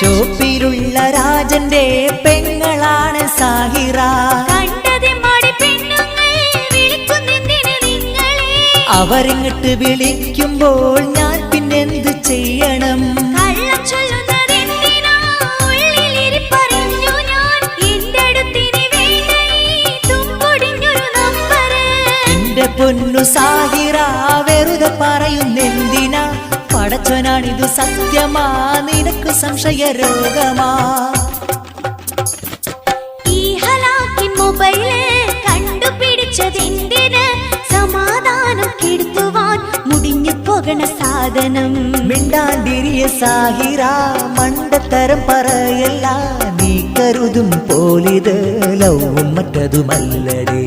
ഷോപ്പിലുള്ള രാജന്റെ പെങ്ങളാണ് സാഹിറ. അവരിങ്ങട്ട് വിളിക്കുമ്പോൾ ഞാൻ പിന്നെന്ത് ചെയ്യണം? എന്റെ പൊന്നു സാഹിറ വെറുതെ പറയുന്നെന്തിനാ? പടച്ചോനാണിതു സത്യമാ, നിനക്ക് സംശയ രോഗമാ? ഈ ഹലാക്കിൻ മൊബൈല് കണ്ടുപിടിച്ചതെന്തിന്? സമാധാനം കെടുത്തുവാൻ മുടിഞ്ഞു പോകണ സാധനം. മിണ്ടാണ്ടിരിയ സാഹിറ, മണ്ടത്തരം പറയല്ല. നീ കരുതും പോലിത് ലവും മറ്റതുമല്ലടേ.